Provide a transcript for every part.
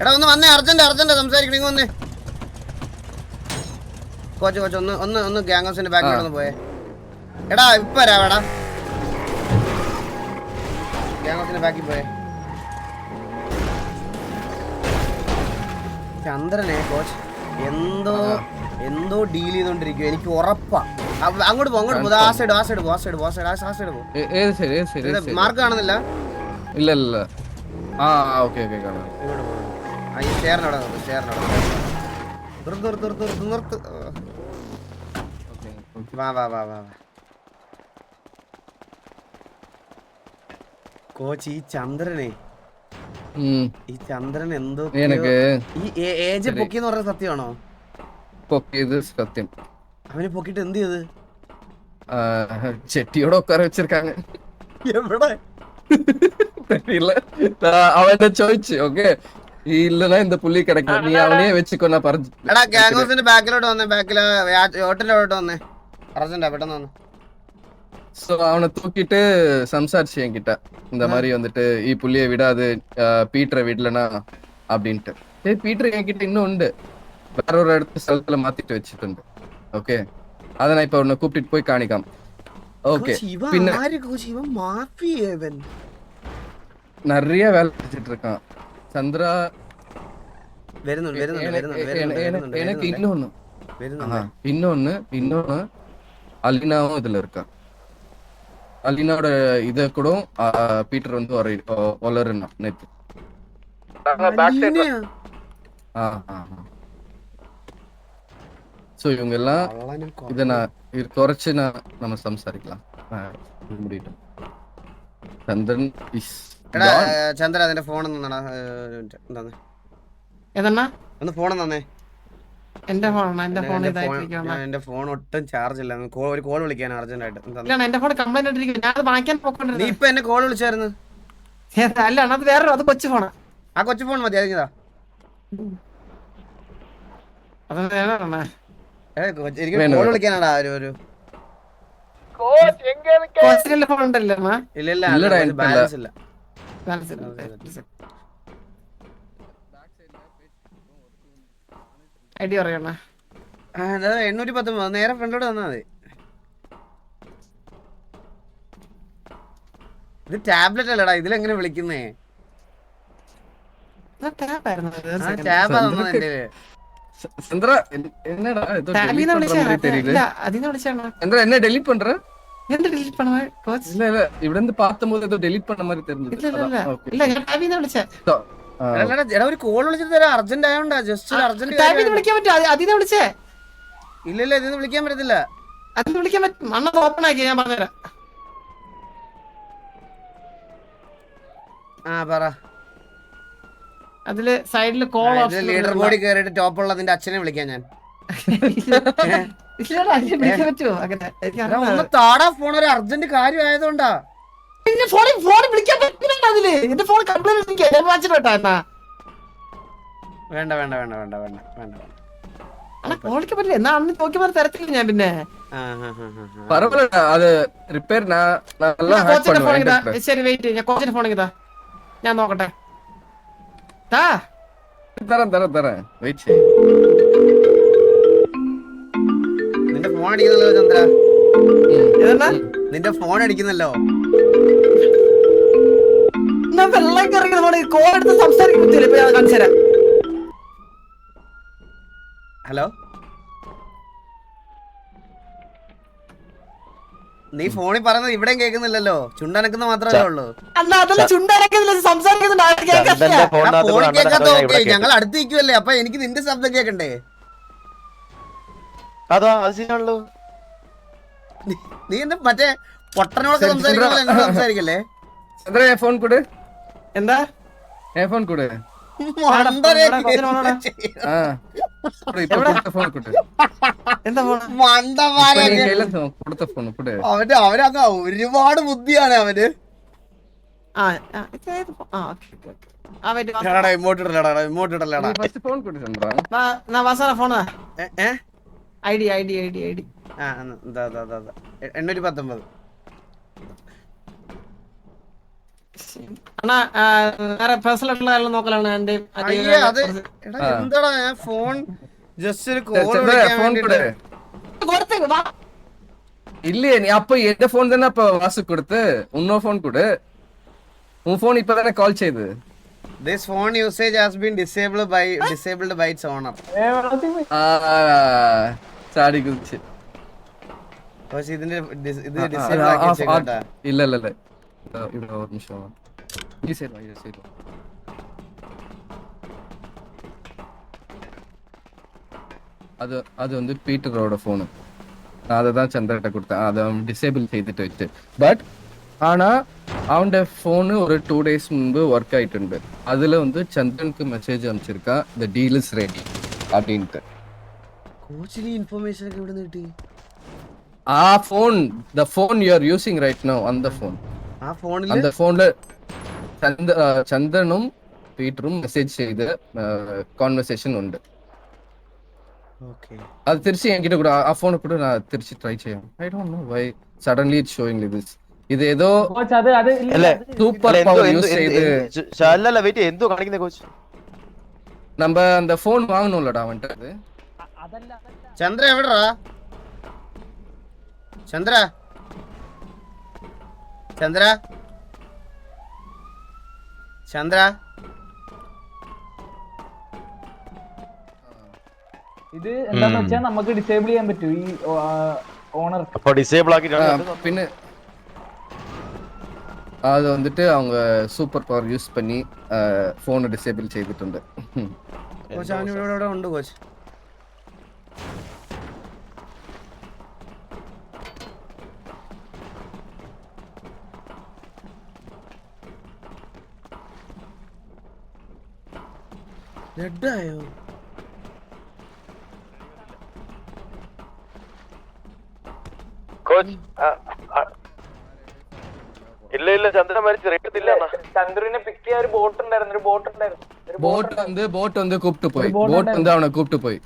എടാ ഒന്ന് വന്നേ, അർജന്റ് സംസാരിക്കണം. ഇങ്ങ് വന്നേ കോച്ച്. ഒന്ന് ഗ്യാങ് ഹൗസിന്റെ ബാക്കിലോട്ടൊന്ന് പോയേ. എടാ ഇപ്പൊ വരാടാ, ഗ്യാങ് ഹൗസിന്റെ ബാക്കിൽ പോയേ. ചന്ദ്രനെ കോച്ച് എന്തോ ഡീൽ ചെയ്തോണ്ടിരിക്കും, എനിക്ക് ഉറപ്പാ. അങ്ങോട്ട് പോ. ആ സൈഡ് പോ. മാർക്ക് കാണുന്നില്ല. ഇല്ല ഓക്കെ കാണാം. നിർത്ത്. വാ കോച്ച്, ഈ ചന്ദ്രൻ എന്തോ ഈ ഏജ് പൊക്കിന്ന് പറഞ്ഞ സത്യമാണോ? പൊക്കിയത് സത്യം. അവനെ പൊക്കിട്ട് എന്ത് ചെയ്ത്? ചെട്ടിയോടെ ഉட்கார വെച്ചിരിക്കാங்க. എവിടെ? അവന്റെ ചോദിച്ചു. ഓക്കെ, இல்லனா இந்த புள்ளி கிடைக்கும், நீ அவனே வெச்சுக்கோ நான் പറഞ്ഞു. എടാ ഗ്യാങ് ഹൗസിന്റെ ബാക്കിലോട്ട് വന്നേ, ഹോട്ടലിലോട്ട് വന്നേ. അർജന്റാ, പെട്ടെന്ന് വന്നു. சோ அவனை தூக்கிட்டு சம்சாரிச்சு என்கிட்ட இந்த மாதிரி வந்துட்டு ഈ പുള്ളിയെ വിടാതെ പീറ്ററെ വിടലனா அப்படின்ட்டு. പീറ്റർ என்கிட்ட இன்னும் ഉണ്ട്, വേറെ ഒരു സ്ഥലத்துல മാറ്റിട്ട് വെച്ചിട്ടുണ്ട്. ഓക്കെ, അத நான் இப்ப உன்னை கூப்பிட்டு போய் காணிക്കാം. ஓகே, പിന്നെ நிறைய வேலை செஞ்சிட்டு இருக்கான் ചന്ദ്ര. எனக்கு இன்னொன்னு அலினாவும் இதுல இருக்கா. அலினாவோட இத கூட பீட்டர் வந்து வளருனா நேத்து. சோ இவங்க எல்லாம் இத நான் குறைச்சு நம்ம സംസാരിக்கலாம் முடியட்டும். ചന്ദ്രൻ ചന്ദ്ര അതിന്റെ ഫോൺ ഒന്ന് ഫോൺ തന്നെ. എന്റെ ഫോൺ ഒട്ടും ചാർജ് ഇല്ല, ഒരു കോൾ വിളിക്കാൻ അർജന്റ് ആയിട്ട്. എന്റെ ഫോൺ കംപ്ലൈന്റ് നീ ഇപ്പൊ എന്നെ കോൾ വിളിച്ചായിരുന്നു. അല്ല അത് വേറെ, അത് കൊച്ചു ഫോണാ. ആ കൊച്ചു ഫോൺ മതി, അതിങ്ങതാ. എനിക്ക് കോൾ വിളിക്കാനാടാ ഒരു ഫോൺ ഉണ്ടല്ലോ. ഇല്ല ബാലൻസ് ഇല്ല. ഐഡി പറയണ 819 നേരെ ഫ്രണ്ടോട് തന്നാ മതി. ഇത് ടാബ്ലറ്റ് അല്ലടാ, ഇതിലെങ്ങനെ വിളിക്കുന്നേ? ടാബാ തന്നത് എന്റെ. என்ன டெலீட் பண்ற? என்ன டெலீட் பண்ண கோச்? இல்ல இவட இருந்து பாத்தம்போது ஏதோ டெலீட் பண்ண மாதிரி தெரிஞ்சது. இல்ல ഞാൻ ടാബിന്ന് വിളിച്ചേ. എടാ ഒരു കോൾ വിളിച്ചിട്ട് തരാം, അർജന്റ് ആയോണ്ടാ. ജസ്റ്റ് അർജന്റ് ടാബിന്ന് വിളിക്കാൻ പറ്റും, അതിനെ വിളിച്ചേ. ഇല്ല ഇതിന്ന് വിളിക്കാൻ പറ്റത്തില്ല. അതിന് വിളിക്കാൻ പറ്റും, മണ്ണത് ഓപ്പൺ ആക്കി ഞാൻ പറഞ്ഞുതരാം. പറ. അതില് സൈഡില് കോൾ ഓപ്ഷൻ, ലീഡർ ബോർഡിൽ കേറിയിട്ട് ടോപ്പ് ഉള്ളതിന്റെ അച്ഛനെ വിളിക്കാൻ ഞാൻ. താടാ ഫോൺ ഒരു അർജന്റ് കാര്യം ആയതുകൊണ്ടാ. വേണ്ട തരത്തില്ല ഞാൻ. പിന്നെ ശരി വെയിറ്റ്, ഞാൻ കോച്ചിന്റെ ഫോൺ ഇതാ, ഞാൻ നോക്കട്ടെ. തരാം വെയിറ്റ്. നിന്റെ ഫോൺ അടിക്കുന്നല്ലോ ചന്ദ്ര, നിന്റെ ഫോൺ അടിക്കുന്നല്ലോ. വെള്ളം കറങ്ങി കോൾ എടുത്ത് സംസാരിക്കാൻ പറ്റില്ല. ഇപ്പൊ ഞാൻ കാണിച്ചു തരാം. ഹലോ, നീ ഫോണിൽ പറയുന്നത് ഇവിടെയും കേൾക്കുന്നില്ലല്ലോ, ചുണ്ടനക്കുന്ന മാത്രമേ ഉള്ളൂ. ഫോൺ കേൾക്കാത്ത ഓക്കെ, ഞങ്ങൾ അടുത്ത് നിൽക്കുമല്ലേ, അപ്പൊ എനിക്ക് നിന്റെ ശബ്ദം കേൾക്കണ്ടേ? നീ എന്നെ മറ്റേ പൊട്ടനോടൊക്കെ സംസാരിക്കല്ലേ? ഫോൺ കൂടെ എന്താ ഫോൺ കൂടെ അവരങ്ങ് ഒരുപാട് ബുദ്ധിയാണ് അവന്. ഇങ്ങോട്ട് ഇടലടാ. ഐഡി 819. അണ്ണാ വേറെ പേഴ്സണൽ ആയിട്ടുള്ള കാര്യം നോക്കലാണ് എന്റെ അയ്യേ അത് എടാ എന്താടാ ഞാൻ ഫോൺ ജസ്റ്റ് ഒരു കോൾ വിളിക്കാൻ ഫോൺ വേണ്ടിട്ട് കൊടുത്തേക്ക് വാ. இல்லையே நீ அப்ப எந்த போன் தானே அப்ப வாசு கொடுத்து இன்னொரு போன் கொடு உன் போன் இப்பதானே கால் செய்து this phone usage has been disabled by its owner. சாடி குதிச்சு പക്ഷെ ഇതിന്റെ ഇത് ഡിസേബിൾ ആക്കി വെച്ചേക്കട്ടാ. இல்ல இல்ல இல்ல ഇവിടെ ഒരു നിമിഷം ഈ സൈഡ് ഈ സൈഡ് அது வந்து பீட்டரோட போன் நான் அதை தான் சந்திரகிட்ட கொடுத்தேன் அதை அவன் டிசேபிள் செய்துட்டு வச்சு பட் ஆனா அவனோட போனு ஒரு 2 days முன்பு ஒர்க் ஆயிட்டு அதுல வந்து சந்திரனுக்கு message அனுப்பிச்சிருக்கான் the deal is ready அப்படின்ட்டு കോച്ചിന് ഇൻഫർമേഷൻ ഒക്കെ എവിടെ നിന്ന് കിട്ടി? ആ phone the phone you are using right now அந்த ഫോൺ ആ ഫോണിൽ அந்த ഫോണില് ചന്ദ്രനും പീറ്ററും മെസ്സേജ് ചെയ്ത് കോൺവെർസേഷൻ ഉണ്ട്. ഓക്കേ അത് തിരിച്ച് എൻകിட்ட കൂടെ ആ ഫോൺ കൂടെ ഞാൻ തിരിച്ച് ട്രൈ ചെയ്യാം. I don't know why suddenly it's showing like this. ഇത് ഏതോ സൂപ്പർ പവർ യൂസ് ചെയ്ത് അല്ലല്ല വെയിറ്റ് എന്തോ കാണിക്കുന്നേ കോച്ച് நம்ம அந்த ഫോൺ വാങ്ങணும்லடா അവன்ட்ட അത് ചന്ദ്ര എവിടെടാ? ചന്ദ്ര ചന്ദ്ര ചന്ദ്ര ഇത് എന്താന്ന് വെച്ചാൽ നമുക്ക് ഡിസേബിൾ ചെയ്യാൻ പറ്റും ഈ ഓണർ. അപ്പൊ ഡിസേബിൾ ആക്കിട്ടാണ് പിന്നെ அது வந்துட்டு அவங்க സൂപ്പർ പവർ യൂസ് பண்ணி ഫോൺ ഡിസേബിൾ ചെയ്തിട്ടുണ്ട്. കോച്ച് അവൻ ഇവിടെ ഉണ്ട് കോച്ച്. ഡെഡായോ? കോച്ച് ഇല്ല ഇല്ല ചന്ദ്രൻ മരിച്ചു റേറ്റത്തില്ല ചന്ദ്രനെ പിക്ക് ചെയ്യാൻ ഒരു ബോട്ട് ഉണ്ടായിരുന്നു போட் வந்து கூப்பிட்டு போய் போட் வந்து அவனை கூப்பிட்டு போய்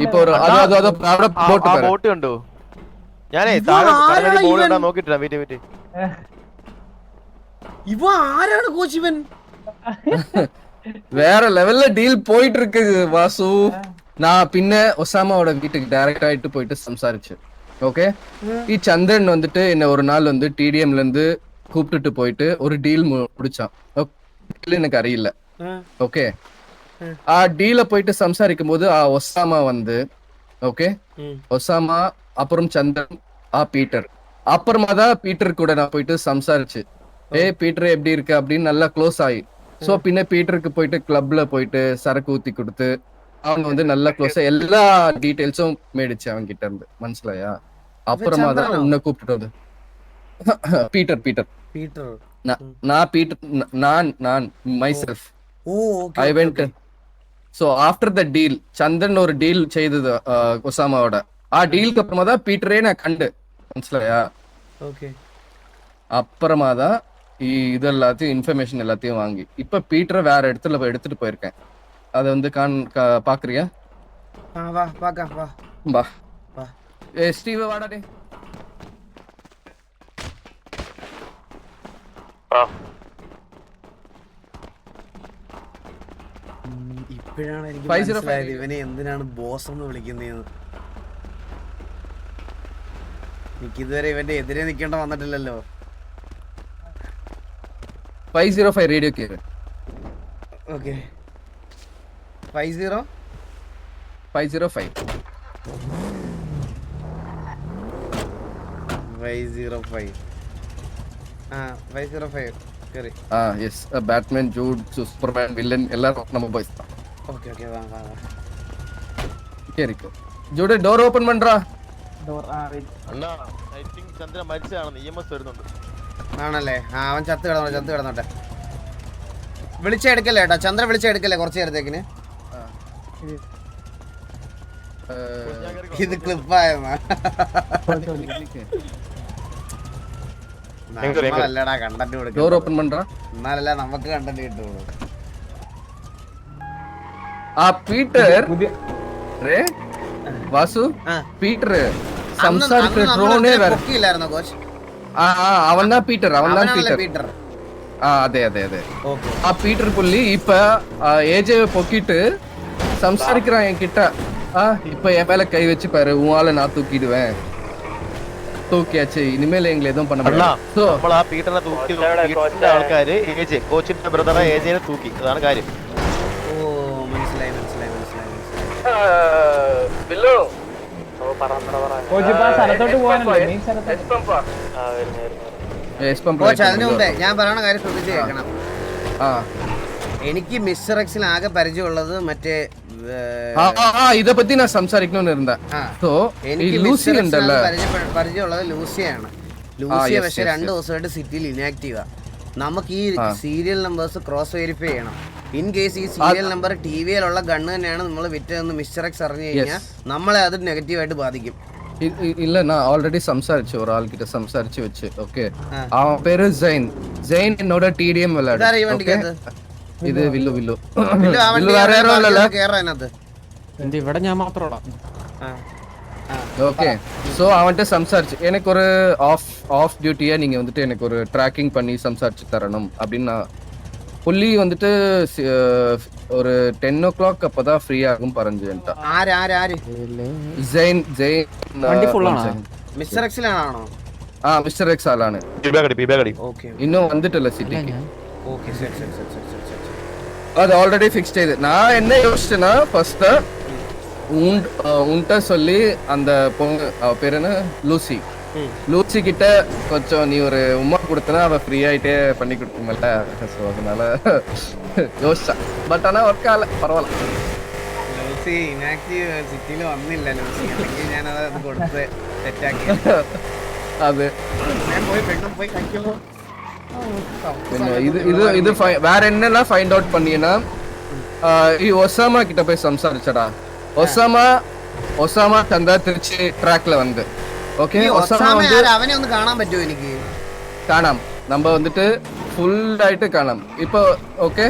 இப்போ ஒரு அது അവിടെ ബോട്ട് ആ ബോട്ട് കണ്ടു ഞാനേ താഴെ ബോട്ട് കണ്ടാ നോക്കിട്ടാ വെയിറ്റ് ഇവ ആരാണ് കോച്ച്? ഇവൻ வேற லெவல்ல டீல் போயிட்டு இருக்கு வாசு. நான் பின்ன ஒசாமாவோட வீட்டுக்கு டைரக்ட் ஆயிட்டு போயிட்டு சம்சாரிச்சு ஓகே. ഈ ചന്ദ്രൻ வந்துட்டு என்ன ஒரு நாள் வந்து டிடிஎம்ல இருந்து கூப்பிட்டுட்டு போயிட்டு ஒரு டீல் முடிச்சான். எனக்கு அறியல ஓகே. ஆ டீல போயிட்டு சம்சாரிக்கும் போது ஒசாமா வந்து ஓகே ஒசாமா அப்புறம் சந்திரன் பீட்டர் அப்புறமா தான் பீட்டர் கூட நான் போயிட்டு சம்சாரிச்சு பீட்டர் எப்படி இருக்கு அப்படின்னு நல்லா க்ளோஸ் ஆகி சோ பின்ன பீட்டருக்கு போயிட்டு கிளப்ல போயிட்டு சரக்கு ஊத்தி கொடுத்து அவன் வந்து நல்லா க்ளோஸா எல்லா டீடைல்ஸும் மேடிச்சு அவன் கிட்ட இருந்து மனசுலயா. அப்புறமா தான் உன்னை கூப்பிட்டு வந்து பீட்டர் பீட்டர் പീറ്റർ நான் பீட்டர் நான் myself oh okay I went. So after the deal Chandran ஒரு டீல் செய்தது ஒசாமாவோட ஆ டீலுக்கு அப்புறமா தான் பீட்டரே நான் கண்டு மனசுலயா. ഓക്കേ அப்புறமா தான் இது எல்லாத்தையும் இன்ஃபர்மேஷன் எல்லாத்தையும் வாங்கி இப்ப பீட்டரை வேற இடத்துல எடுத்துட்டு போயிருக்கேன். அதை வந்து பாக்குறியா? വാ പാക്കാം വാ வா വാ. ஸ்டீவ் வாடா டே. ഇപ്പോഴാണ് എനിക്ക് 505 മനസ്സിലായത് ഇവനെ എന്തിനാണ് ബോസ് എന്ന് വിളിക്കുന്നതെന്ന്. എനിക്കിതുവരെ ഇവന്റെ എതിരെ നിൽക്കേണ്ട വന്നിട്ടില്ലല്ലോ. 505 റേഡിയോ കേറ്. ഓക്കെ 50 505 505 ആ 505 കേറി. எஸ் பேட்மேன் ஜூட் சூப்பர்மேன் வில்லன் எல்லாரும் நம்ம பாய்ஸ் தான். ഓക്കെ ഓക്കെ വാ വാ വാ. கேரிக்கோ ஜூட் டோர் ஓபன் பண்றா. അണ്ണാ ഐ തിങ്ക് ചന്ദ്രൻ മരിച്ചതാണെന്ന് EMS വരുന്നുണ്ട്. ആണല്ലേ? ആ അവൻ ചത്ത് കിടന്നോട്ടെ. വിളിച്ചെടുക്കല്ലേ കേട്ടോ ചന്ദ്രൻ, വിളിച്ചെടുക്കല്ലേ കുറച്ച് നേരത്തേക്കിന്. ഇത് ക്ലിപ്പായെന്നാ നമ്മളല്ലടാ കണ്ടന്റ് டோர் കൊടുക്കും. ஓபன் பண்றா. എന്നാലല്ല നമുക്ക് കണ്ടന്റ് കിട്ടുള്ളൂ. பீட்டர் ரே வாசு ആ பீட்டர் അന്ന് സംസാരിക്കുന്ന നമ്മള് ഡ്രോണേ വേറെ പൊക്കിയില്ലായിരുന്നോ കോച്ച്? അവൻ தான் പീറ്റർ അവനാണല്ലേ പീറ്റർ? അതെ അതെ അതെ ഓക്കെ. ആ പീറ്റർ പുള്ളി ഇപ്പ ஏஜேவை பொக்கிட்டு സംസാരിக்கிறான் என்கிட்ட. இப்ப என் மேல கை வச்சு பாரு, உன் ஆளை நான் தூக்கிடுவேன். തൂക്കിയാച്ച് ഇനിമേൽ എങ്കിലും എതും பண்ண முடியாது. അപ്പോൾ ആ പീറ്ററിനെ തൂക്കി ആൾക്കാര് ഏജ് കോച്ചിന്റെ ബ്രദറെ ഏജേനെ തൂക്കി. അതാണ് കാര്യം. ഓ മനസ്സിലായി മനസ്സിലായി മനസ്സിലായി. ബില്ലു കോച്ചിപ്പോ ആ സ്ഥലത്തോട്ട് പോകാനല്ലേ നീ സ്ഥലത്തോട്ട്? കോച്ച് അതിനു മുമ്പേ ഞാൻ പറയണ കാര്യം ശ്രദ്ധിച്ച് കേൾക്കണം. എനിക്ക് മിസ്റ്റർ എക്സിൽ ആകെ പരിചയമുള്ളത് മറ്റേ ഇതെ പറ്റി ഞാൻ സംസാരിക്കണമെന്ന് ഇരുന്ന. എനിക്ക് മിസ്റ്റർ എക്സിൽ പരിചയമുള്ളത് ലൂസിയാണ്. ലൂസിയ പക്ഷെ 2 ദിവസമായിട്ട് സിറ്റിയിൽ ഇനാക്റ്റീവാ. നമുക്ക് ഈ സീരിയൽ നമ്പേഴ്സ് ക്രോസ് വെരിഫൈ ചെയ്യണം. ഇൻ കേസ് ഈ സീരിയൽ നമ്പർ ടിവിയിലുള്ള ഗണ്ണ് തന്നെയാണ് നമ്മൾ വിറ്റതെന്ന് മിസ്റ്റർ എക്സ് അറിഞ്ഞു കഴിഞ്ഞാൽ നമ്മളെ അത് നെഗറ്റീവായിട്ട് ബാധിക്കും. இல்ல நான் ஆல்ரெடி സംസാരിച്ചു ஒரு ஆள் கிட்ட സംസാരിച്ചു വെച്ച്. ഓക്കേ, அவன் பேரு ஜெயின். ஜெயின் என்னோட டிடிஎம் விளையாடு. ഇത് വില്ലു വില്ലു വേറെ ആരോല്ല. ഇവിടെ ഞാൻ മാത്രമല്ല. ஓகே, சோ அவன்கிட்ட സംസാരിച്ചു. எனக்கு ஒரு ஆஃப் டியூட்டியா நீங்க வந்துட்டு எனக்கு ஒரு ட்ராக்கிங் பண்ணி സംസാരിச்சு தரணும் அப்படின்னா പുള്ളി വന്നിട്ട് ഒരു 10 o'clock அப்பதான் ഫ്രീ ആകും പറഞ്ഞു. മിസ്റ്റർ എക്സിലാണോ? മിസ്റ്റർ എക്സ് ആളാണ്. ഇന്നും വന്നിട്ടില്ല സിറ്റിക്ക്. அது ஆல்ரெடி ஃபிக்ஸ்ட் ஆயிடுது. நான் என்ன யோசிச்சேன்னா ஃபர்ஸ்ட் உன்கிட்ட சொல்லி அந்த பொண்ணு அவ பேர் என்ன லூசி கிட்ட கொஞ்சம் நீ ஒரு உமா கொடுத்தனா அவ ஃப்ரீ ஆயிட்டே பண்ணி கொடுக்குமல்ல. ஸோ அதனால யோசிச்சா. பட் ஆனால் ஒர்க் ஆகல, பரவாயில்ல. ലൂസി ഇനാക്റ്റീവ് സിറ്റിയിൽ വന്നില്ല. ലൂസി അല്ലെങ്കിൽ ഞാനത് കൊടുത്ത് സെറ്റാക്കി. അത് ഞാൻ പോയി കഴിക്കുമോ? പിന്നെ ഇത് വേற என்னெல்லாம் ஃபைண்ட் அவுட் பண்ணினா ഈ ഒസാമ கிட்ட போய் സംസാരിച്ചടാ. ഒസാമ ചന്ദ തിരിച്ച് ട്രാക്ல வந்து. ഓക്കേ, ഒസാമ അവനെ ഒന്ന് കാണാൻ പറ്റുമോ? എനിക്ക് കാണാം. നമ്മ വന്നിട്ട് ഫുൾ ആയിട്ട് കാണാം ഇപ്പൊ. ഓക്കേ,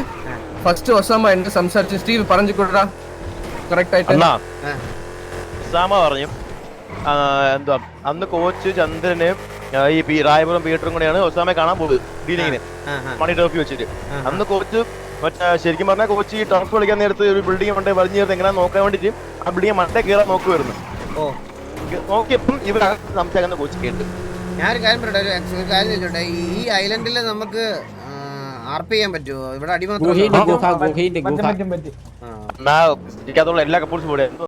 ഫസ്റ്റ് ഒസാമ എന്നെ സംസാരിച്ച് സ്റ്റീവ് പറഞ്ഞു കൊടുടാ കറക്റ്റ് ആയിട്ട്. ഒസാമ പറഞ്ഞു എന്താ അന്ന് കോച്ച് ചന്ദ്രന് ഈ റായപുരം പീറ്ററും കൂടെയാണ് ഒസാമയെ കാണാൻ പോകുന്നത് ഡീലിങ്ങിന് മണി ട്രോഫി വെച്ചിട്ട്. അന്ന് കോച്ച് മറ്റേ ശരിക്കും പറഞ്ഞാൽ കോച്ച് ഈ ടർഫ് കളിക്കാൻ നേരത്ത് ഒരു ബിൽഡിംഗ് മണ്ടേ വലിഞ്ഞു ചേർത്ത് എങ്ങനെ നോക്കാൻ വേണ്ടിട്ട് ആ ബിൽഡിംഗ് മണ്ടേ കയറാൻ നോക്കുമായിരുന്നു. നോക്കിയപ്പം ഇവിടെ സംസാരിക്കുന്ന കോച്ച് കേട്ടു. ഞാനൊരു കാര്യം പറയട്ടെ, ഒരു കാര്യം ചോദിച്ചോട്ടെ. ഈ ഐലൻഡിൽ നമുക്ക് ആർപ്പ് ചെയ്യാൻ പറ്റുമോ? ഇവിടെ അടിമാത്രം എല്ലാ കപ്പിൾസും കൂടെ